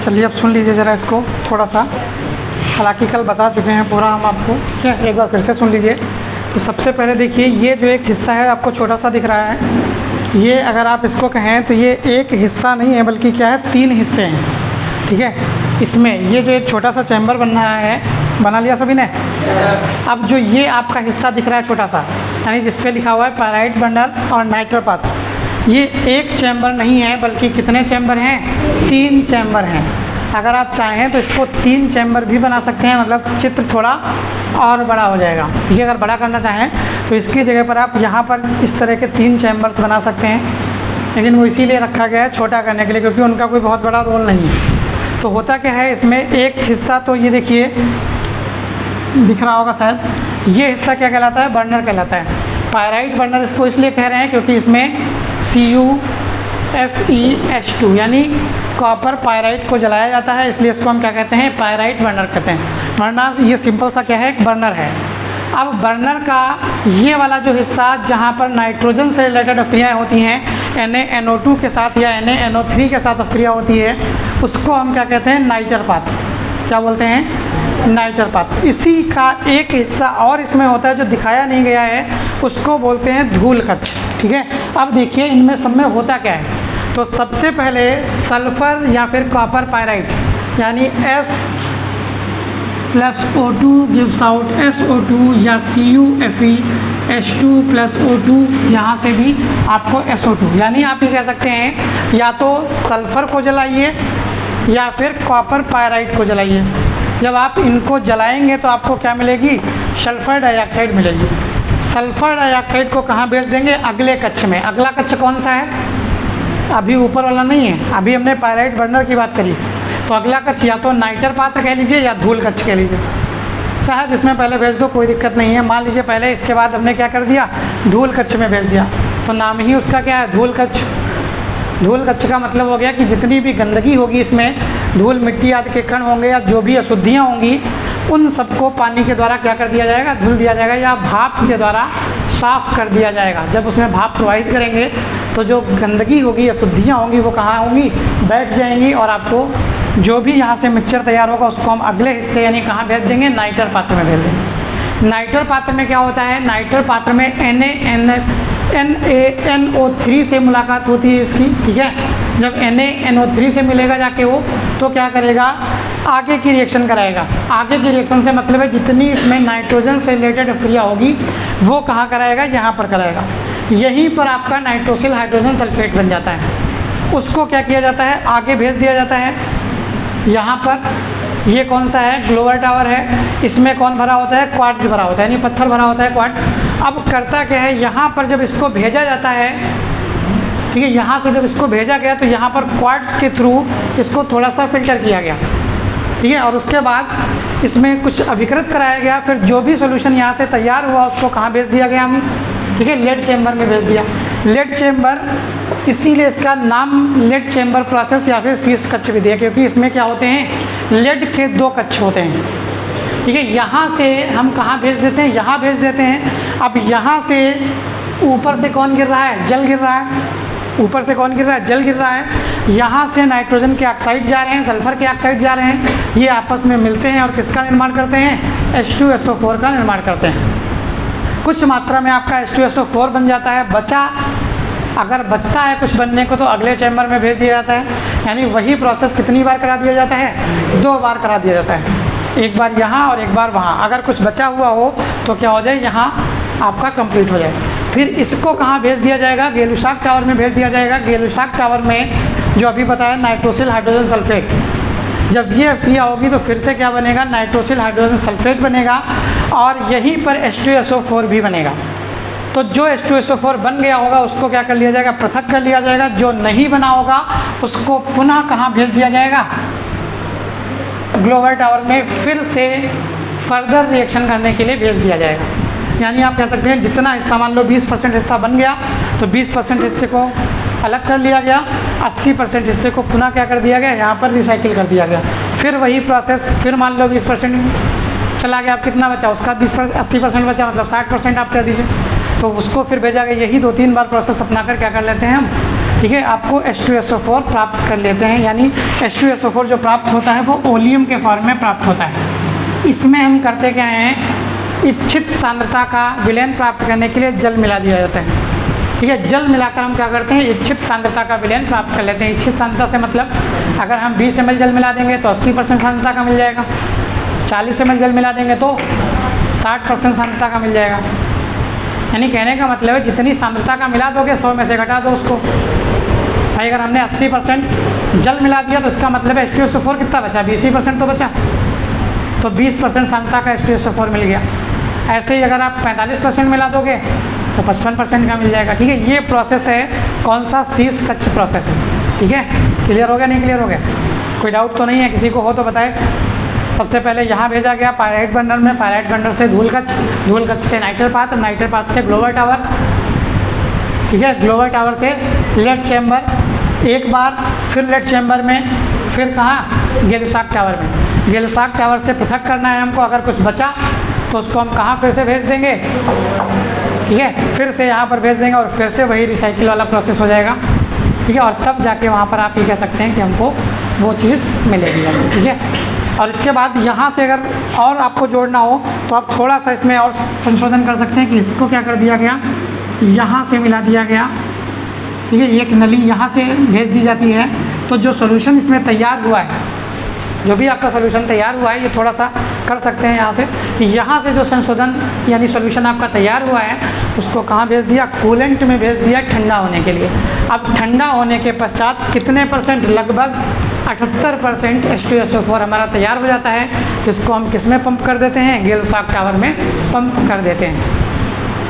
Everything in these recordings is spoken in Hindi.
चलिए अब सुन लीजिए ज़रा इसको थोड़ा सा। हालांकि कल बता चुके हैं पूरा हम आपको, ठीक है, एक बार फिर से सुन लीजिए। तो सबसे पहले देखिए, ये जो एक हिस्सा है आपको छोटा सा दिख रहा है, ये अगर आप इसको कहें तो ये एक हिस्सा नहीं है बल्कि क्या है, 3 हिस्से हैं, ठीक है। इसमें ये जो एक छोटा सा चैम्बर बन रहा है, बना लिया सभी ने। अब जो ये आपका हिस्सा दिख रहा है छोटा सा, यानी जिस पे लिखा हुआ है पायराइट बंडल और नाइट्रो पाथ, ये एक चैम्बर नहीं है बल्कि कितने चैम्बर हैं, 3 चैम्बर हैं। अगर आप चाहें तो इसको 3 चैम्बर भी बना सकते हैं, मतलब चित्र थोड़ा और बड़ा हो जाएगा। ये अगर बड़ा करना चाहें तो इसकी जगह पर आप यहाँ पर इस तरह के 3 चैम्बर्स बना सकते हैं, लेकिन वो इसीलिए रखा गया है छोटा करने के लिए, क्योंकि उनका कोई बहुत बड़ा रोल नहीं है। तो होता क्या है इसमें, एक हिस्सा तो ये देखिए दिख रहा होगा शायद, ये हिस्सा क्या कहलाता है, बर्नर कहलाता है। पायराइट बर्नर इसको इसलिए कह रहे हैं क्योंकि इसमें CuFeH2 यानी कॉपर पायराइट को जलाया जाता है, इसलिए इसको हम क्या कहते हैं, पायराइट बर्नर कहते हैं। वरना ये सिंपल सा क्या है, एक बर्नर है। अब बर्नर का ये वाला जो हिस्सा जहाँ पर नाइट्रोजन से रिलेटेड अक्रियाएँ होती हैं, NaNO2 के साथ या NaNO3 के साथ अक्रिया होती है, उसको हम क्या कहते हैं, नाइटर पाथ। क्या बोलते हैं, नाइटर पाथ। इसी का एक हिस्सा और इसमें होता है जो दिखाया नहीं गया है, उसको बोलते हैं धूल कक्ष, ठीक है। अब देखिए इनमें सब में होता क्या है। तो सबसे पहले सल्फर या फिर कॉपर पायराइट यानी F+O2 gives out SO2 या CuFeH2+O2, यहाँ से भी आपको SO2, यानी आप ये कह सकते हैं या तो सल्फर को जलाइए या फिर कॉपर पायराइट को जलाइए। जब आप इनको जलाएंगे तो आपको क्या मिलेगी, सल्फर डाइऑक्साइड मिलेगी। सल्फर डाइऑक्साइड को कहाँ भेज देंगे, अगले कक्ष में। अगला कक्ष कौन सा है, अभी ऊपर वाला नहीं है, अभी हमने पायराइट बर्नर की बात करी। तो अगला कक्ष या तो नाइटर पात्र कह लीजिए या धूल कक्ष कह लीजिए, शायद इसमें पहले भेज दो, कोई दिक्कत नहीं है। मान लीजिए पहले, इसके बाद हमने क्या कर दिया, धूल कक्ष में भेज दिया, तो नाम ही उसका क्या है, धूल कक्ष। धूल कक्ष का मतलब हो गया कि जितनी भी गंदगी होगी इसमें, धूल मिट्टी आदि के कण होंगे या जो भी अशुद्धियाँ होंगी, उन सबको पानी के द्वारा क्या कर दिया जाएगा, धुल दिया जाएगा या भाप के द्वारा साफ कर दिया जाएगा। जब उसमें भाप प्रवाहित करेंगे तो जो गंदगी होगी, अशुद्धियाँ होंगी, वो कहाँ होंगी, बैठ जाएंगी, और आपको जो भी यहाँ से मिक्सचर तैयार होगा उसको हम अगले हिस्से यानी कहाँ भेज देंगे, नाइटर पात्र में भेज देंगे। नाइटर पात्र में क्या होता है, नाइटर पात्र में NaNO3 से मुलाकात होती है इसकी, ठीक है। जब NaNO3 से मिलेगा जाके वो, तो क्या करेगा, आगे की रिएक्शन कराएगा। आगे की रिएक्शन से मतलब है जितनी इसमें नाइट्रोजन से रिलेटेड अक्रिया होगी वो कहाँ कराएगा, यहाँ पर कराएगा। यहीं पर आपका नाइट्रोसिल हाइड्रोजन सल्फेट बन जाता है। उसको क्या किया जाता है, आगे भेज दिया जाता है। यहाँ पर ये कौन सा है, ग्लोवर टावर है, इसमें कौन भरा होता है, क्वार्ट्ज भरा होता है, यानी पत्थर भरा होता है, क्वार्ट्ज। अब करता क्या है, यहाँ पर जब इसको भेजा जाता है, ठीक है, यहाँ से जब इसको भेजा गया तो यहाँ पर क्वार्ट्ज के थ्रू इसको थोड़ा सा फिल्टर किया गया, ठीक है, और उसके बाद इसमें कुछ अभिकृत कराया गया। फिर जो भी सोल्यूशन यहाँ से तैयार हुआ उसको कहाँ भेज दिया गया हम, ठीक है, लेड चेम्बर में भेज दिया। लेड चेम्बर, इसीलिए इसका नाम लेड चेम्बर प्रोसेस या फिर शीर्ष कक्ष भी दिया, क्योंकि इसमें क्या होते हैं, लेड के 2 कक्ष होते हैं, ठीक है। यहाँ से हम कहाँ भेज देते हैं, यहाँ भेज देते हैं। अब यहाँ से ऊपर से कौन गिर रहा है, जल गिर रहा है, ऊपर से कौन गिर रहा है, जल गिर रहा है। यहाँ से नाइट्रोजन के ऑक्साइड जा रहे हैं, सल्फर के ऑक्साइड जा रहे हैं, ये आपस में मिलते हैं और किसका निर्माण करते हैं, H2SO4 का निर्माण करते हैं। कुछ मात्रा में आपका H2SO4 बन जाता है। बचा, अगर बचता है कुछ बनने को तो अगले चैम्बर में भेज दिया जाता है, यानी वही प्रोसेस कितनी बार करा दिया जाता है, 2 बार करा दिया जाता है, एक बार यहाँ और एक बार वहाँ। अगर कुछ बचा हुआ हो तो क्या हो जाए, यहाँ आपका कंप्लीट हो जाए। फिर इसको कहाँ भेज दिया जाएगा, गेलुसाक टावर में भेज दिया जाएगा। गेलुसाक टावर में जो अभी बताया नाइट्रोसिल हाइड्रोजन सल्फेट, जब ये अक्रिया होगी तो फिर से क्या बनेगा, नाइट्रोसिल हाइड्रोजन सल्फेट बनेगा और यहीं पर H2SO4 भी बनेगा। तो जो H2SO4 बन गया होगा उसको क्या कर लिया जाएगा, पृथक कर लिया जाएगा। जो नहीं बना होगा उसको पुनः कहाँ भेज दिया जाएगा, ग्लोवर टावर में फिर से फर्दर रिएक्शन करने के लिए भेज दिया जाएगा। यानी आप कह सकते हैं जितना हिस्सा, मान लो 20% हिस्सा बन गया तो 20% हिस्से को अलग कर लिया गया, 80% हिस्से को पुनः क्या कर दिया गया, यहाँ पर रिसाइकिल कर दिया गया। फिर वही प्रोसेस, फिर मान लो 20% चला गया, आप कितना बचा, उसका 80% बचा, मतलब 60% आप कर दीजिए, तो उसको फिर भेजा गया। यही 2-3 बार प्रोसेस अपना कर क्या कर लेते हैं हम, ठीक है, आपको H2SO4 प्राप्त कर लेते हैं, यानी H2SO4 जो प्राप्त होता है वो ओलियम के फॉर्म में प्राप्त होता है। इसमें हम करते क्या हैं, इच्छित सांद्रता का विलयन प्राप्त करने के लिए जल मिला दिया जाता है। ठीक है, जल मिलाकर हम क्या करते हैं, इच्छित सांद्रता का विलयन प्राप्त कर लेते हैं। इच्छित सांद्रता से मतलब अगर हम 20 ml जल मिला देंगे तो 80% सांद्रता का मिल जाएगा, 40 ml जल मिला देंगे तो 60% सांद्रता का मिल जाएगा। यानी कहने का मतलब है जितनी सांद्रता का मिला दोगे 100 में से घटा दो उसको। भाई अगर हमने 80% जल मिला दिया तो इसका मतलब है H2SO4 कितना बचा, 20% तो बचा, तो 20% सांद्रता का H2SO4 मिल गया। ऐसे ही अगर आप 45% मिला दोगे तो 55% का मिल जाएगा। ठीक है, ये प्रोसेस है कौन सा, शीश कच्छ प्रोसेस है। ठीक है, क्लियर हो गया, नहीं क्लियर हो गया, कोई डाउट तो नहीं है, किसी को हो तो बताए। सबसे पहले यहाँ भेजा गया पायराइट बर्नर में, पायराइट बर्नर से धूल कच्छ से नाइट्रल पाथ, नाइट्रल पाथ से ग्लोबल टावर। ठीक है, ग्लोबल टावर से लेड चैम्बर, एक बार फिर लेड चैम्बर में, फिर कहाँ, गेलुसाक टावर में। गेलुसाक टावर से पृथक करना है हमको, अगर कुछ बचा तो उसको हम कहाँ फिर से भेज देंगे, ठीक है, फिर से यहाँ पर भेज देंगे और फिर से वही रिसाइकिल वाला प्रोसेस हो जाएगा। ठीक है, और तब जाके वहाँ पर आप ये कह सकते हैं कि हमको वो चीज़ मिलेगी। ठीक है, और इसके बाद यहाँ से अगर और आपको जोड़ना हो तो आप थोड़ा सा इसमें और संशोधन कर सकते हैं कि इसको क्या कर दिया गया, यहाँ से मिला दिया गया। ठीक है, एक नली यहाँ से भेज दी जाती है, तो जो सोल्यूशन इसमें तैयार हुआ है, जो भी आपका सोल्यूशन तैयार हुआ है, ये थोड़ा सा कर सकते हैं यहाँ से कि यहाँ से जो संशोधन यानी सोल्यूशन आपका तैयार हुआ है उसको कहाँ भेज दिया, कूलेंट में भेज दिया ठंडा होने के लिए। अब ठंडा होने के पश्चात कितने परसेंट, लगभग 78% H2SO4 हमारा तैयार हो जाता है, जिसको हम किस में पंप कर देते हैं, गेलुसाक टावर में पंप कर देते हैं।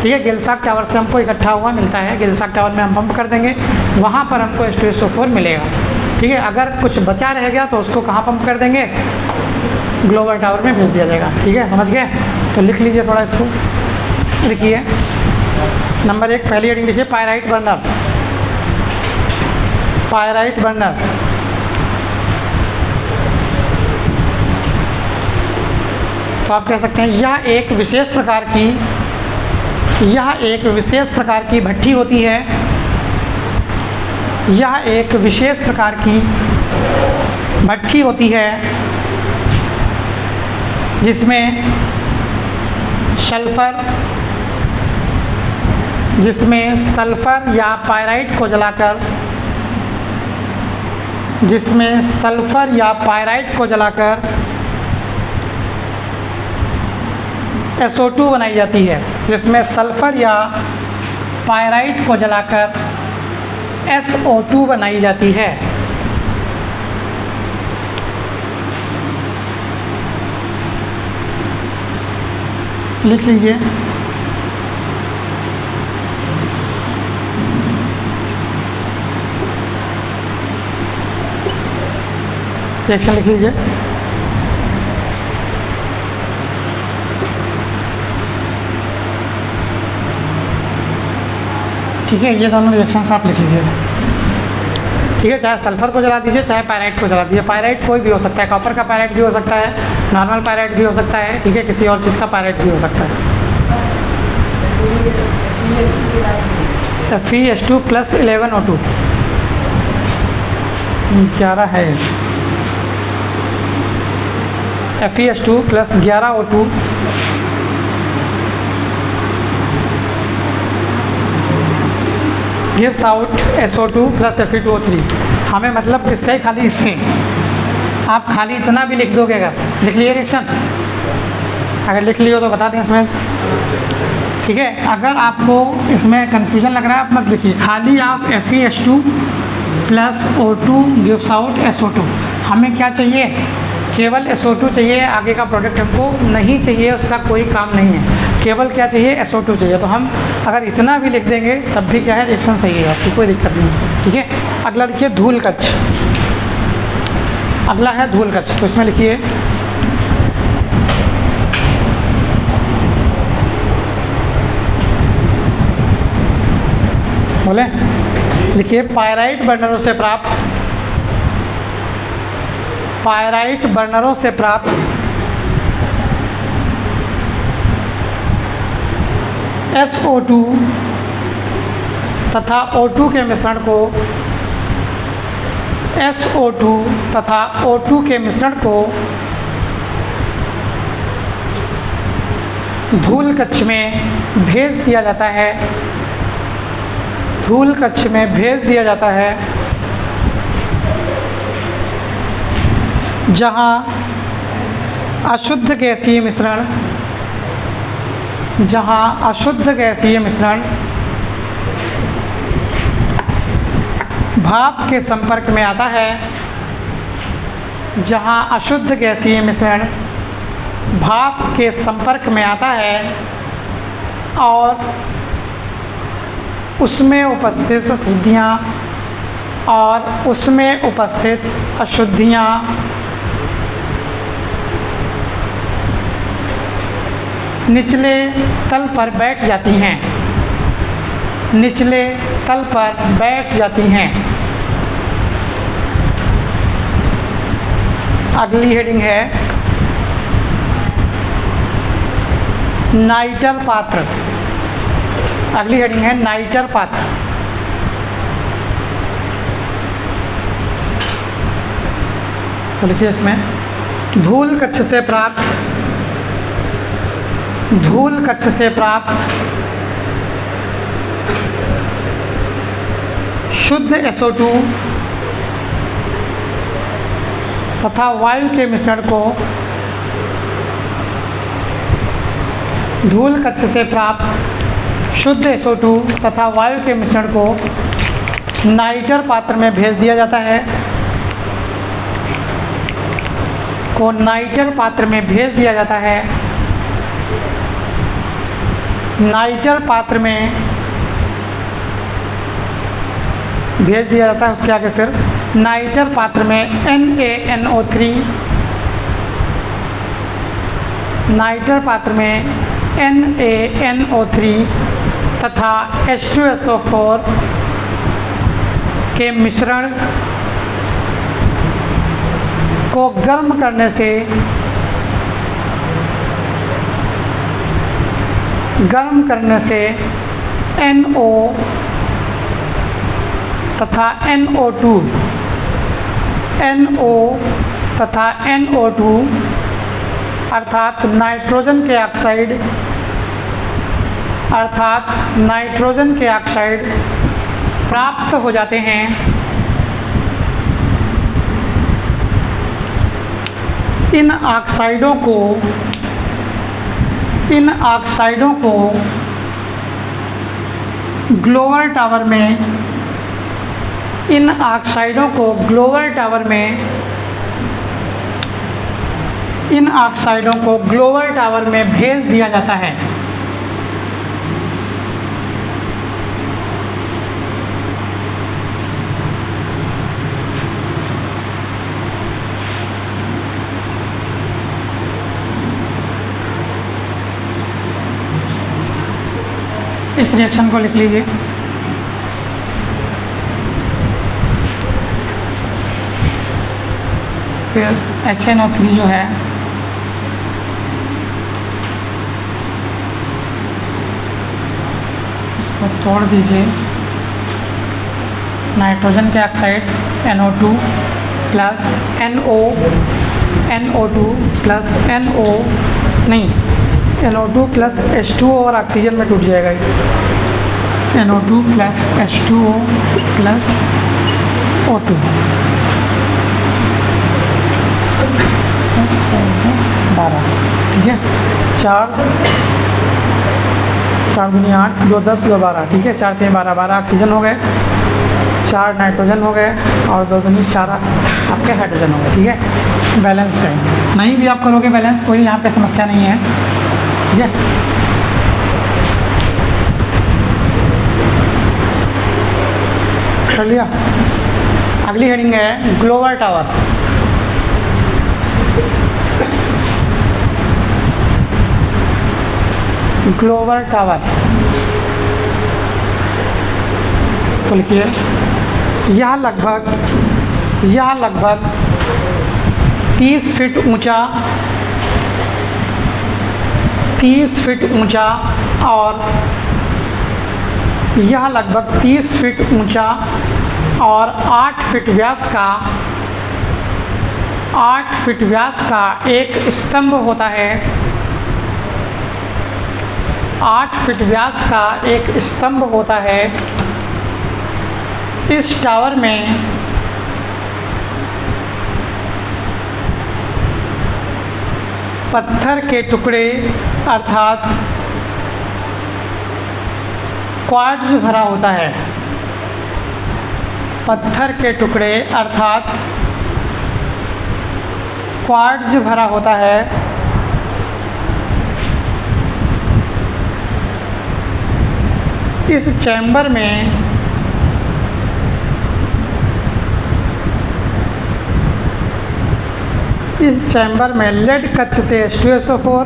ठीक है, गेलुसाक टावर से हमको इकट्ठा हुआ मिलता है, गेलुसाक टावर में हम पंप कर देंगे, वहाँ पर हमको H2SO4 मिलेगा। ठीक है, अगर कुछ बचा रह गया तो उसको कहाँ पंप कर देंगे, ग्लोबल टावर में भेज दिया जाएगा। ठीक है, समझ गए, तो लिख लीजिए थोड़ा इसको, लिखिए नंबर 1 पहली हेडिंग लिखिए, पायराइट बर्नर। पायराइट बर्नर तो आप कह सकते हैं यह एक विशेष प्रकार की भट्ठी होती है, यह एक विशेष प्रकार की भट्ठी होती है जिसमें सल्फर या पायराइट को जलाकर SO2 बनाई जाती है, जिसमें सल्फर या पायराइट को जलाकर SO2 बनाई जाती है। लिख लीजिए, रिएक्शन लिख लीजिए। ठीक है, ये दोनों रिएक्शन आप लिख लीजिए। ठीक है, चाहे सल्फर को जला दीजिए चाहे पायराइट को जला दीजिए। पायराइट कोई भी हो सकता है, कॉपर का पायराइट भी हो सकता है, नॉर्मल पायराइट भी हो सकता है। ठीक है, किसी और चीज़ का पायराइट भी हो सकता है। Fe(H2) + 11O2 11 है, Fe(H2) + 11O2 gives out SO2 + Fe2O3। हमें मतलब इससे खाली इसमें आप खाली इतना भी लिख दोगे, अगर लिख लिए रिएक्शन, अगर लिख लियो तो बता दें इसमें। ठीक है, अगर आपको इसमें कंफ्यूजन लग रहा है आप मत लिखिए, खाली आप Fe(H2) + O2 gives out SO2। हमें क्या चाहिए, केवल SO2 चाहिए, आगे का प्रोडक्ट हमको नहीं चाहिए, उसका कोई काम नहीं है, केवल क्या चाहिए, SO2 चाहिए। तो हम अगर इतना भी लिख देंगे तब भी क्या है, रिएक्शन सही है, आपकी कोई दिक्कत नहीं। ठीक है, अगला लिखिए धूल कच्छ। अगला है धूल कच्छ, तो इसमें लिखिए बोले, लिखिए पायराइट बर्नरों से प्राप्त SO2 तथा O2 के मिश्रण को SO2 तथा O2 के मिश्रण को धूल कक्ष में भेज दिया जाता है, धूल कक्ष में भेज दिया जाता है, जहां अशुद्ध गैसीय मिश्रण, जहां अशुद्ध गैसीय मिश्रण भाप के संपर्क में आता है, जहां अशुद्ध गैसीय मिश्रण भाप के संपर्क में आता है और उसमें उपस्थित अशुद्धियाँ निचले तल पर बैठ जाती हैं, निचले तल पर बैठ जाती हैं। अगली हेडिंग है नाइटर पात्र। अगली हेडिंग है नाइटर पात्र। तो लिखिए इसमें धूल कक्ष से प्राप्त शुद्ध SO2 तथा वायु के मिश्रण को धूल कक्ष से प्राप्त शुद्ध SO2 तथा वायु के मिश्रण को नाइटर पात्र में भेज दिया जाता है, नाइटर पात्र में भेज दिया जाता है। नाइटर पात्र में भेज दिया जाता है, उसके आगे फिर नाइटर पात्र में NaNO3, नाइटर पात्र में NaNO3 तथा H2SO4 के मिश्रण को गर्म करने से NO तथा NO2 अर्थात नाइट्रोजन के ऑक्साइड प्राप्त हो जाते हैं। इन ऑक्साइडों को ग्लोअर टावर में भेज दिया जाता है। इस रिएक्शन को लिख लीजिए। फिर HNO3 जो है इसको तोड़ दीजिए, नाइट्रोजन के oxide NO2 plus NO2 plus NO2 plus H2O और ऑक्सीजन में टूट जाएगा। NO2 plus H2O plus O2 12, ठीक है। 4 दूनी 8, 2 10, 2 12, ठीक है। 4 3 12, 12 ऑक्सीजन हो गए, 4 नाइट्रोजन हो गए और 2 दूनी 4 आपके हाइड्रोजन हो गए, ठीक है। बैलेंस है, नहीं भी आप करोगे बैलेंस, कोई यहाँ पे समस्या नहीं है, ठीक है। कर लिया। अगली हेडिंग है ग्लोअर टावर। ग्लोअर टावर तो लिखिए, यह लगभग 30 फीट ऊंचा और यह लगभग 30 फीट ऊंचा और 8 फीट व्यास का एक स्तंभ होता है। 8 फीट व्यास का एक स्तंभ होता है। इस टावर में पत्थर के टुकड़े अर्थात क्वार्ट्ज भरा होता है। पत्थर के टुकड़े अर्थात क्वार्ट्ज भरा होता है। इस चैम्बर में लेड कच्छ से H2SO4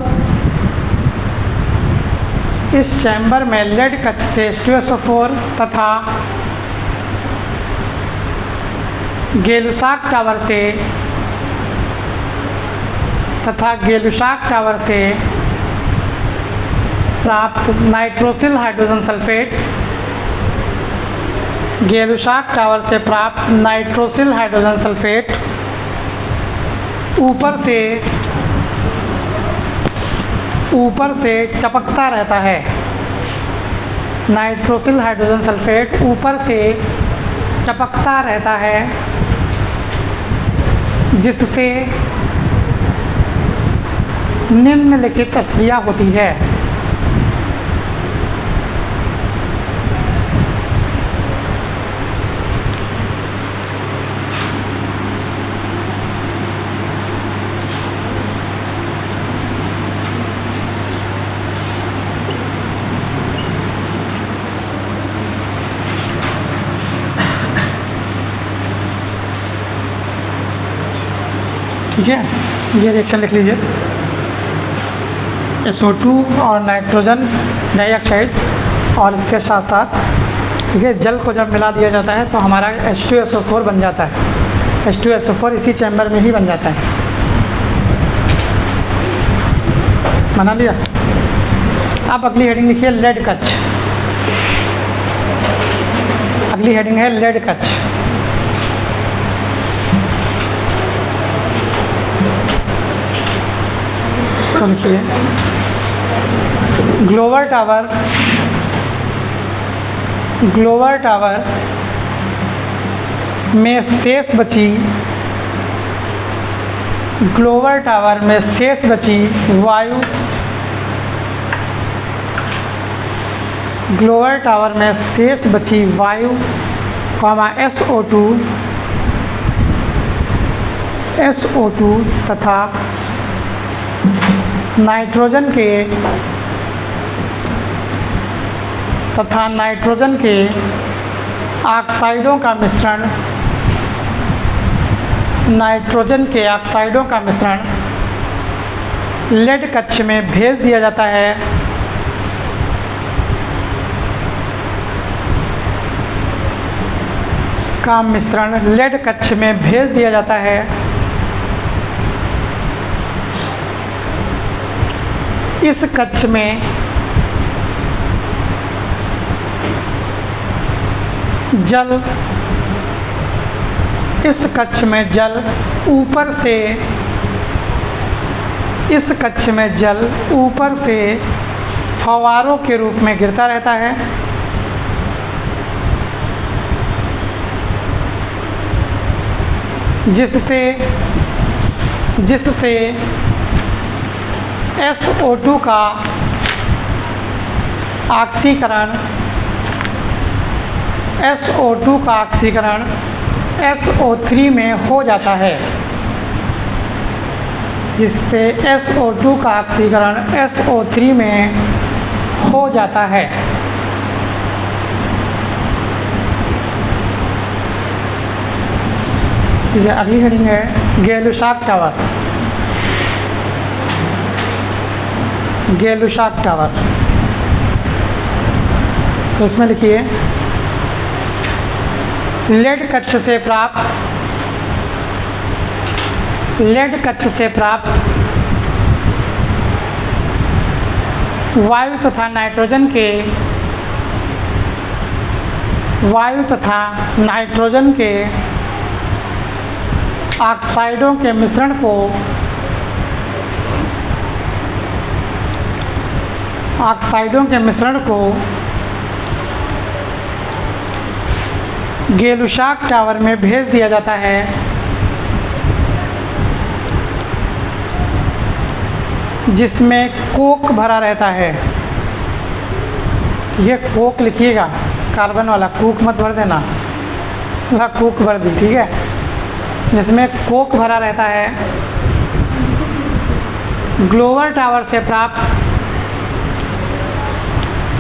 तथा गेलुसाक टावर से प्राप्त नाइट्रोसिल हाइड्रोजन सल्फेट ऊपर से चपकता रहता है। नाइट्रोसिल हाइड्रोजन सल्फेट ऊपर से चपकता रहता है, जिससे निम्नलिखित क्रिया होती है। ठीक है, ये रिएक्शन लिख लीजिए। SO2 और नाइट्रोजन डाइऑक्साइड और इसके साथ साथ ठीक है जल को जब मिला दिया जाता है तो हमारा H2SO4 बन जाता है। H2SO4 इसी चैम्बर में ही बन जाता है। बना लिया। अब अगली हेडिंग लिखिए लेड कच्छ। अगली हेडिंग है लेड कच्छ। लिखिए ग्लोवर टावर में शेष बची वायु SO2 तथा नाइट्रोजन के ऑक्साइडों का मिश्रण लेड कच्छ में भेज दिया जाता है। इस कच्छ में जल ऊपर से फव्वारों के रूप में गिरता रहता है, जिससे SO2 का ऑक्सीकरण SO3 में हो जाता है, जिससे SO2 का ऑक्सीकरण SO3 में हो जाता है। अगली हेडिंग है गेलुसाक टावर। तो इसमें लिखिए लेड कच्छ से प्राप्त वायु तथा नाइट्रोजन के वायु तथा नाइट्रोजन के ऑक्साइडों के मिश्रण को गेलुशाक टावर में भेज दिया जाता है, जिसमें कोक भरा रहता है। ये कोक लिखिएगा, कार्बन वाला, कूक मत भर देना, थोड़ा कोक भर दी, ठीक है। जिसमें कोक भरा रहता है। ग्लोबल टावर से प्राप्त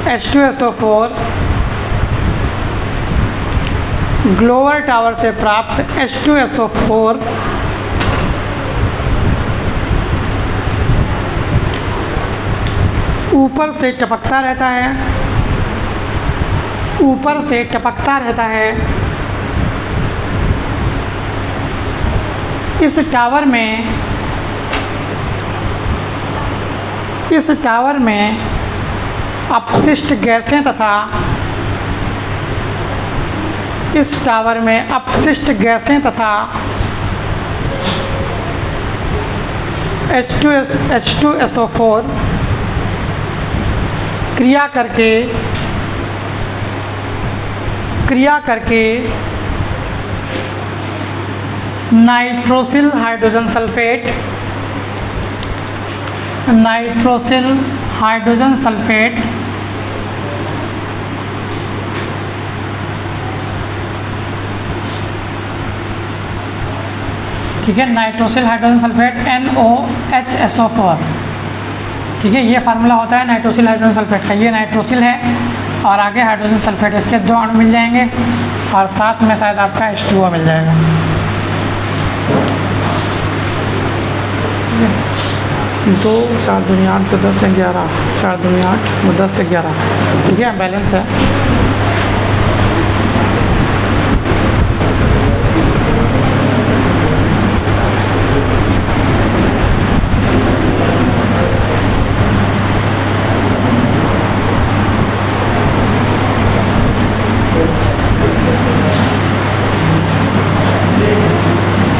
H2SO4 ग्लोबल टावर से प्राप्त H2SO4 ऊपर से टपकता रहता है। इस टावर में अपशिष्ट गैसें तथा H2SO4 क्रिया करके नाइट्रोसिल हाइड्रोजन सल्फेट ठीक है, नाइट्रोसिल हाइड्रोजन सल्फेट NOHSO4, ठीक है। ये फार्मूला होता है नाइट्रोसिल हाइड्रोजन सल्फेट का। ये नाइट्रोसिल है और आगे हाइड्रोजन सल्फेट, इसके 2 अणु मिल जाएंगे और साथ में शायद आपका H2O मिल जाएगा। 2 4 दूनी 8 तो 10 से 11, 4 दूनी 8 वो 10 से 11, ठीक है, बैलेंस है।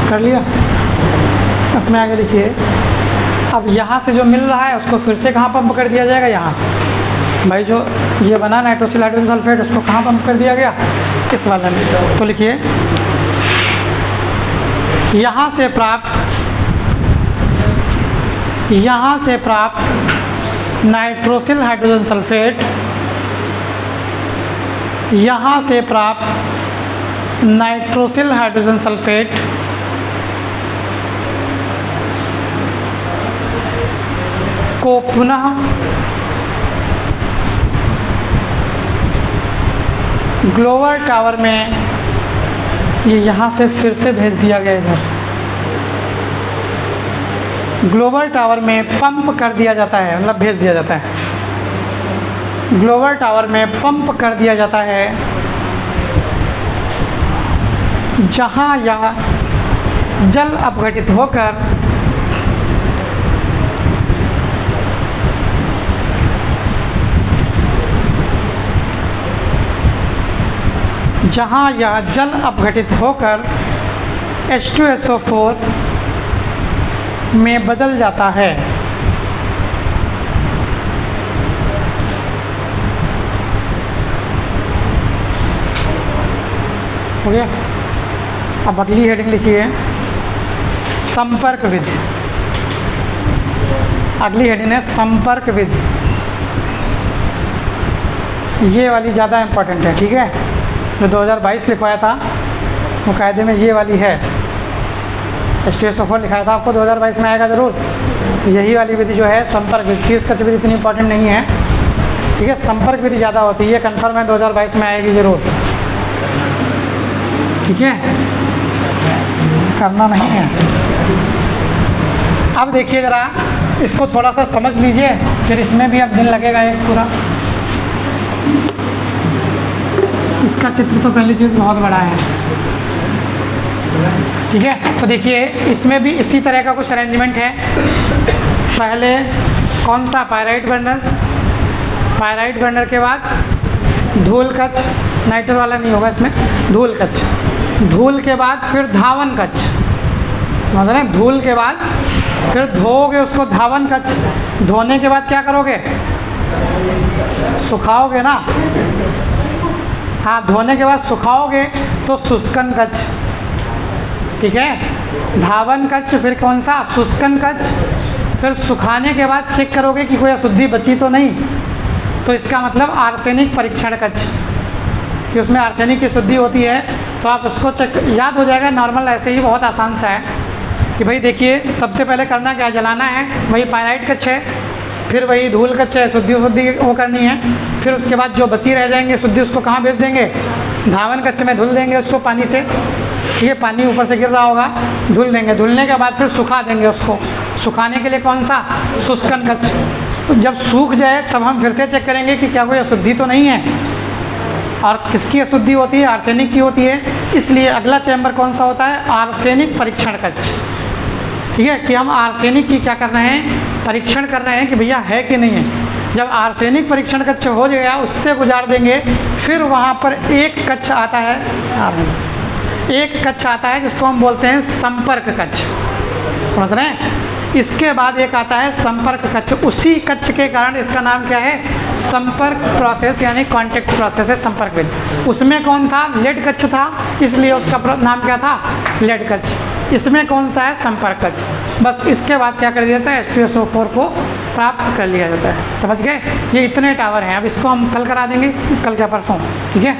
कर लिया। इसमें आगे लिखिए, अब यहाँ से जो मिल रहा है उसको फिर से कहाँ पंप कर दिया जाएगा? यहाँ भाई जो ये बना नाइट्रोसिल हाइड्रोजन सल्फेट, उसको कहाँ पंप कर दिया गया? इस वाले में। तो लिखिए, यहाँ से प्राप्त नाइट्रोसिल हाइड्रोजन सल्फेट को पुनः ग्लोबल टावर में ये यहाँ से फिर से भेज दिया गया। इधर ग्लोबल टावर में पंप कर दिया जाता है, मतलब भेज दिया जाता है। ग्लोबल टावर में पंप कर दिया जाता है, जहाँ यह जल अपघटित होकर H2SO4 में बदल जाता है। हो गया। अब अगली हेडिंग लिखिए, संपर्क विधि। अगली हेडिंग है संपर्क विधि। ये वाली ज़्यादा इम्पोर्टेंट है, ठीक है। जो 2022 लिखवाया था वो कायदे में ये वाली है। H2SO4 लिखाया था आपको, 2022 में आएगा जरूर। यही वाली विधि जो है संपर्क विधि, इसका विधि इतनी इंपॉर्टेंट नहीं है, ठीक है। संपर्क विधि ज़्यादा होती है, ये कन्फर्म है 2022 में आएगी जरूर, ठीक है, करना नहीं है। अब देखिए ज़रा, इसको थोड़ा सा समझ लीजिए, फिर इसमें भी अब दिन लगेगा एक पूरा। इसका चित्र तो पहली चीज़ बहुत बड़ा है, ठीक है। तो देखिए, इसमें भी इसी तरह का कुछ अरेंजमेंट है। पहले कौन सा? पायराइट बर्नर के बाद धूल कक्ष, नाइट्रोजन वाला नहीं होगा इसमें, धूल कच्छ। धूल के बाद फिर धावन कच्छ, समझ रहे हैं? धूल के बाद फिर धोओगे उसको, धावन कच्छ। धोने के बाद क्या करोगे? सुखाओगे ना, हाँ, धोने के बाद सुखाओगे तो शुष्कन कच्छ, ठीक है। धावन कच्छ, फिर कौन सा? शुष्कन कच्छ। फिर सुखाने के बाद चेक करोगे कि कोई अशुद्धि बची तो नहीं, तो इसका मतलब आर्सेनिक परीक्षण कच्छ, कि उसमें आर्सेनिक की शुद्धि होती है, तो आप उसको चेक, याद हो जाएगा। नॉर्मल ऐसे ही बहुत आसान सा है कि भाई देखिए, सबसे पहले करना क्या, जलाना है, वही पायराइट कच्छ है, फिर वही धूल कच्छ है, शुद्धि वो करनी है। फिर उसके बाद जो बची रह जाएंगे शुद्धि, उसको कहाँ भेज देंगे? धावन कच्छ में धुल देंगे उसको पानी से, ठीक है, पानी ऊपर से गिर रहा होगा, धुल देंगे। धुलने के बाद फिर सुखा देंगे उसको। सुखाने के लिए कौन सा? शुष्कन कच्छ। तो जब सूख जाए तब हम फिर से चेक करेंगे कि क्या कोई अशुद्धि तो नहीं है। और किसकी अशुद्धि होती है? आर्सेनिक की होती है। इसलिए अगला चैम्बर कौन सा होता है? आर्सेनिक परीक्षण कक्ष, ठीक है, कि हम आर्सेनिक की क्या कर रहे हैं? परीक्षण कर रहे हैं कि भैया है कि नहीं है। जब आर्सेनिक परीक्षण कक्ष हो गया, उससे गुजार देंगे, फिर वहाँ पर एक कक्ष आता है, एक कक्ष आता है जिसको हम बोलते हैं संपर्क कक्ष, समझ रहे हैं? इसके बाद एक आता है संपर्क कक्ष। उसी कक्ष के कारण इसका नाम क्या है? संपर्क प्रोसेस, यानी कांटेक्ट प्रोसेस है, संपर्क विधि। उसमें कौन था? लेड कक्ष था, इसलिए उसका नाम क्या था? लेड कक्ष। इसमें कौन सा है? संपर्क कक्ष। बस इसके बाद क्या कर दिया जाता है? H2SO4 को प्राप्त कर लिया जाता है। समझ गए? ये इतने टावर हैं। अब इसको हम कल करा देंगे, कल क्या परसों, ठीक है।